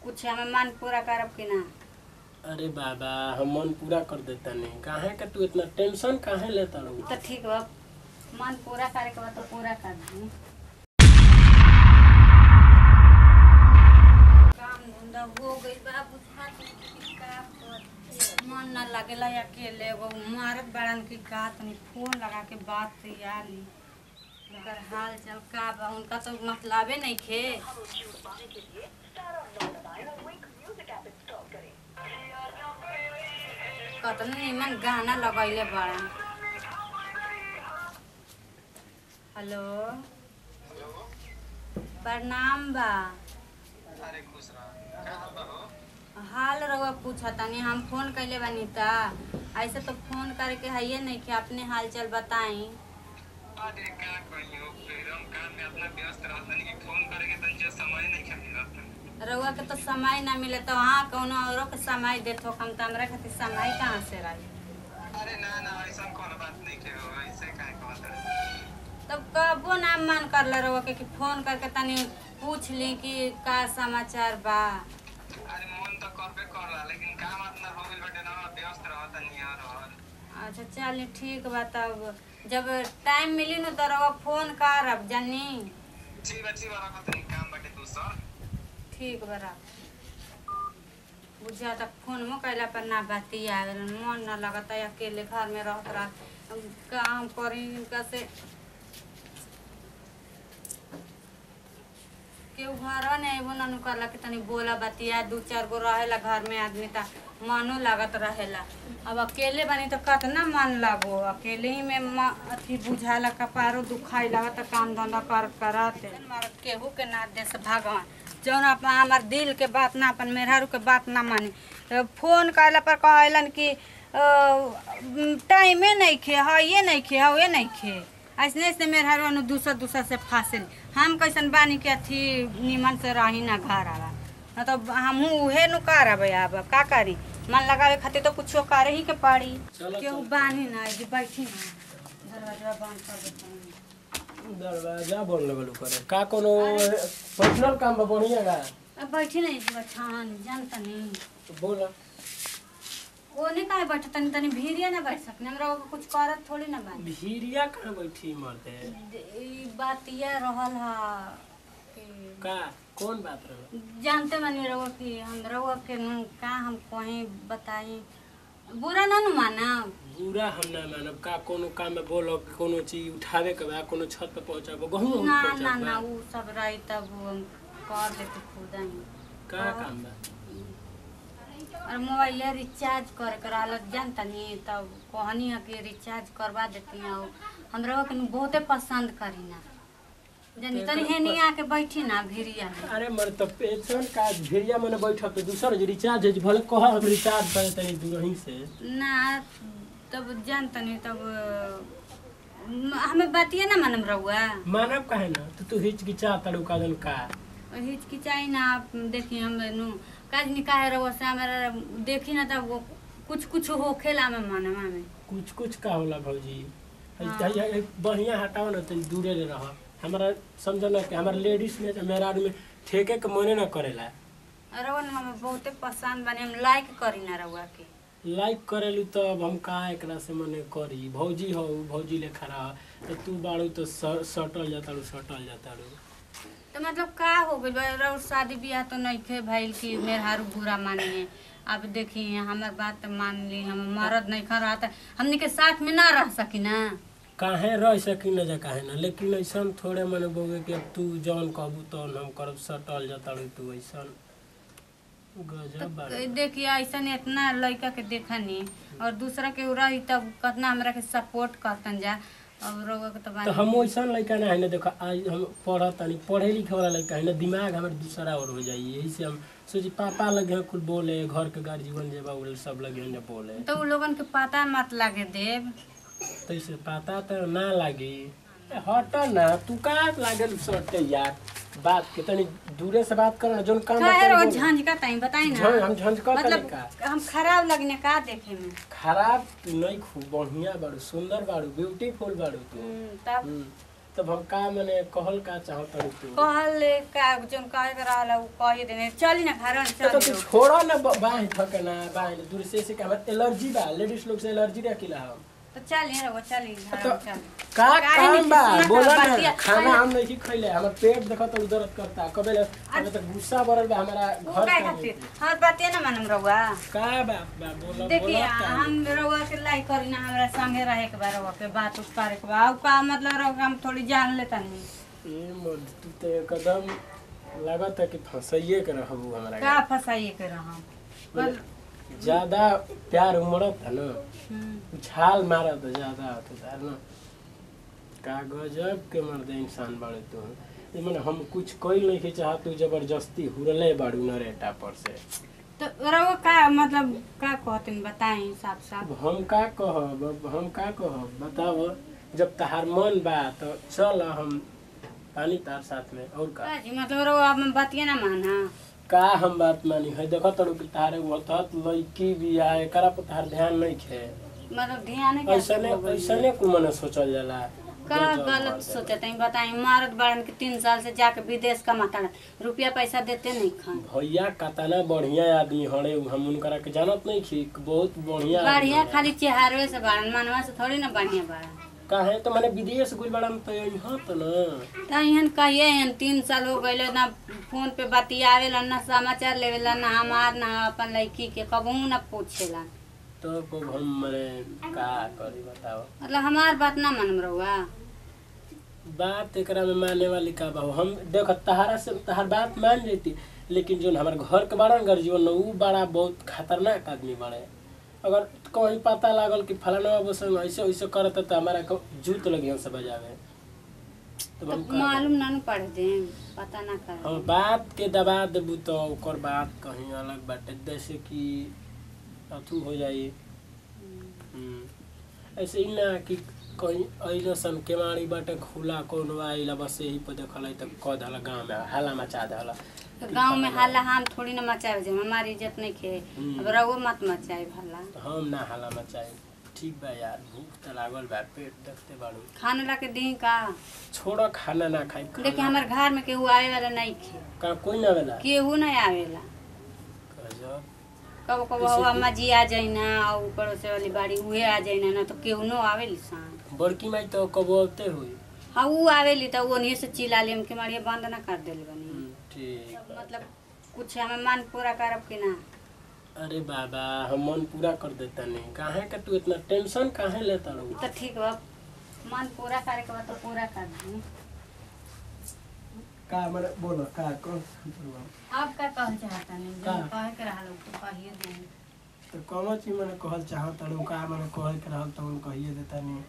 कुछ हमें मन पूरा करब कि ना। अरे बाबा हम मन पूरा कर देता नहीं काहे का तू इतना टेंशन काहे लेता रहो। तो ठीक बा, मन पूरा करे के बा तो पूरा कर दी। काम धंधा हो गई बा, बुझात नहीं का कर मन ना लागेला अकेले वो मारत बड़न की का तनी फोन लगा के बात तैयार ली अगर हाल चाल का बा उनका तो मतलबे नहीं खे। कतना निमन गाना लगैले बड़ा। हेलो प्रणाम बा। अरे खुश रह। का हाल बा हो? हाल रहुआ पूछतानी, हम फोन कैले बानी ता ऐसे तो फोन करे के है नहीं कि अपने हाल चाल बताई। अरे का कहियो एकदम काम में अपना व्यस्त रहतनी कि फोन करे के तंजे समय नहीं के मिलत। रहुआ के तो समय ना मिले तो हाँ कौनो औरों के समय देत हो, हम तो हमरा खातिर समय कहाँ से रही। अरे ना ना ऐसा कोनो बात नहीं के हो, ऐसे काहे कहत रहे। तब कबो ना मन करला रहुआ के कि फोन करके तनी पूछ ली कि का समाचार बा। अरे मन तो करबे करला लेकिन काम इतना हो गइल बाटे ना, व्यस्त रहतनी यार। अच्छा चलिए ठीक बा, तब जब टाइम मिली न तो रहुआ फोन करब जानी। ठीक बा रखतनी, काम बाटे दूसर। ठीक बरा बुझा तक फोन में कैला पर ना बाती आवे मन ना लगता अकेले घर में रहत रह काम करी कैसे केहू घर नहीं एगो ननु करला कि तनी बोला बतिया दू चार गो रहेला घर में आदमी ता मनो लागत रहेला। अब अकेले बनी तो कितना मन लगो, अकेले ही में अथी बुझाला कपारो दुखाई लगता काम धंधा करते केहू के ना दे से भगवान जौन अपन हमार दिल के बात ना अपन मेहरारू के बात ना मानी। फोन कैला पर कहलन कि टाइमे नहीं खे है ये नहीं खे है ये नहीं खे ऐसने ऐसे मेहरारू दूसरा से फासिल हम कैसन बानी के अथी निमन से रही ना घर आवा न तो हमहू उहे नु करब। अब का करी मन लगावे खातिर तो कुछो करे ही के पड़ी। केहू बानी ना जी बैठी ना दरवाजा बंद कर देता दरवाजा बंद लगल करे का कोनो पर्सनल काम बा बढ़िया का। अब बैठी नहीं बछान जानता नहीं बोला वो नहीं काहे बैठ तनी तनी भीड़िया ना बैठ सकने हमरा को कुछ करत थोड़ी ना बानी। भीरिया कहाँ बैठी मरते ई बातिया रहल हा का कौन बात रहे जानते मानी रहो कि हम रहो के का हम कहीं बताई बुरा ना न माना। बुरा हम ना मानब का कोनो काम में बोलो कोनो चीज उठावे के बा कोनो छत पे पहुंचाबो गहूं ना पहुंचाबो ना ना वो सब रही तब हम कर देते खुद ही का काम बा। और मोबाइल रिचार्ज करे कराल जानता नहीं तब कहनी है कि रिचार्ज करवा देती हैं हम रहो के बहुते पसंद करी ना जानी तनी हेनी आके बैठी ना भिरिया में। अरे मर तो पेशन का भिरिया मने बैठब तो दूसर जो रिचार्ज है भले कह हम रिचार्ज करे तनी दूरही से ना तब जानता नहीं तब हमें बातिए ना मानम रहुआ मानब काहे ना तू हिचकिचा तड़ू का जन का हिचकिचाई ना देखी हम नु काज निकाहे रहो से हमारा देखी ना तब वो कुछ होखेला में मनवा में कुछ का होला भौजी बढ़िया हटाओ ना तो दूरे ले रह हमारा समझ ना कि हमारा लेडीज में मेरा आदमी ठेके के मने ना करेला। रहुआ ना हमें बहुते पसंद बने हम लाइक करी ना रहुआ के लाइक करेलू तो अब हम का एकरा से मने करी भौजी हो भौजी लेखा रह तो तू बाड़ू तो सटल जाता तो मतलब का हो गइल बा शादी ब्याह तो नहीं खे भइल कि मेहरारू बुरा माने है। अब देखी हमार बात मान ली हम मर्द नहीं खा रहा था हमने के साथ में ना रह सकी ना काहे रह सकी न जा काहे ना लेकिन ऐसा थोड़े मने बोगे कि अब तू जौन कहबू तो हम करब सटल जाता तू ऐसा गजब बात। देखिए ऐसा इतना लड़का के देखा नहीं और दूसरा के रही तब कितना हमरा के सपोर्ट करतन जा अब रोग के तो हम वैसा लड़का ना है ना देखो आज हम पढ़तानी पढ़े लिखे वाला लड़का है ना दिमाग हमारे दूसरा और हो जाए यही से हम सोची पापा लगे कुल बोले घर के गार्जियन जे बा सब लगे ना बोले तो उ लोगन के पता मत लागे देव तो इसे पता तो ना लगी हट ना तू का लागे सटे यार बात के तनी दूरे से बात करना जोन काम काहे रो झंझका ताई बताई ना हम झंझका मतलब हम खराब लगने का देखे में खराब नहीं खूब बढ़िया बाड़ू सुंदर बाड़ू ब्यूटीफुल बाड़ू तू तब तब हम का मने कहल का चाहत रही तू कहले का जोन कहे के रहला उ कह देने चली ना घर में तो चली तू छोड़ा ना बाही थकना बाही दूर से का एलर्जी बा लेडीज लोग से एलर्जी रखिला हम तो चली रे वो चली घर तो में चली का काहे काम नहीं बा सुना बोला था, ना बतिया- खाना हम नहीं खइले हमर पेट देखत तो दर्द करता कबे अबे तक गुस्सा भरल बा हमारा उ घर काहे के खातिर हमर बाते ना मानम रहुआ का बात बा बोला देखिए बोला का हम रहुआ के लाई करी ना हमरा संगे रहे के बा रहुआ के बात उस करे के बा उ का मतलब रहुआ हम थोड़ी जान लेता नहीं ए मोर तू तो एकदम लागत है कि फंसाइए के रहबू हमरा का फसाइए के रहम बल ज्यादा प्यार उमड़त है ना हम्म, उछाल मारत है ज्यादा होता है ना का गजब के मर्द इंसान बाड़े तू ये माने हम कुछ कोई नहीं के चाह तू जबरदस्ती हुरले बाड़ू न रेटा पर से तो रहुआ का मतलब का कहते बताई साफ साफ अब हम का कहब बताओ जब तहार मन बा तो चल हम पानी तार साथ में और का का जी मतलब रहुआ अब बतिया ना माना का हम बात मानी है देखो तड़ो कि तारे वतत लड़की भी आए करा पर तार ध्यान नहीं खे मतलब ध्यान है ऐसने को मने सोचल जाला का गलत सोचते हैं बताई मर्द बड़न के 3 साल से जाके विदेश कमाता रुपया पैसा देते नहीं खान भैया कतना बढ़िया आदमी हड़े हम उनकरा के जानत नहीं छी बहुत बढ़िया आदमी बढ़िया हड़े। खाली चेहरे से बड़न मनवा से थोड़ी ना बढ़िया बड़न काहे तो माने विदेश गुल बड़ा में तो यहाँ तो ना तो इहन कहिए हन 3 साल हो गए ना फोन पे बतियावेला ना समाचार लेवेला ना हमार ना अपन लड़की के कबहू ना पूछेला तो को हम मने का करी बताओ मतलब हमार बात ना मानम रहुआ बात एकरा में माने वाली का बा हम देख तहारा से तहार बात मान लेती लेकिन जो हमारे घर के बड़ा घर जीवन उ बड़ा बहुत खतरनाक आदमी बड़े अगर कहीं पता लागल कि फलाना बाबू संग ऐसे वैसे करत तो हमारा जूत लगी हमसे बजावे तो तो हम का मालूम ना न पड़ दे पता ना कर हम बात के दबा देबू तो ओकर बात कहीं अलग बाटे जैसे कि अथू हो जाई ऐसे ही ना कि कहीं अइलो सन केवाड़ी बाटे खुला कोनो आइला बस यही पे देखल त कह दला गांव में हाला मचा देला तो गांव में हल्ला हम थोड़ी ना मचावे जे हमारी इज्जत नहीं खे अब रहुआ मत मचाए हल्ला हम ना हाला मचाई ठीक बा यार भूख त लागल बा पेट देखते बाड़ू खाना ला के दी का छोड़ो खाना ना खाई देखिए हमारे घर में केहू आवे वाला नहीं खे का कोई ना वेला केहू नहीं आवेला गजब कब कब हवा मजी आ जाई ना और ऊपर से वाली बाड़ी उहे आ जाई ना तो केहू नो आवेली सान बड़की माई तो कबोते हुई हाँ ऊ आवेली तो वो नहीं से चिल्ला ले हमके मारिया बंद ना कर देले बनी ठीक अब मतलब कुछ हमें मन पूरा करब कि ना अरे बाबा हम मन पूरा कर देता नहीं काहे का तू इतना टेंशन काहे लेता रहू तो ठीक बा मन पूरा करे के बाद तो पूरा कर दी का माने बोलो का कौन आप का कहल चाहता नहीं का? जो कहे के रहल तो कहिए दे तो कौन चीज मैंने कहल चाहत रहू का मैंने कहल के रहल तो कहिए देता नहीं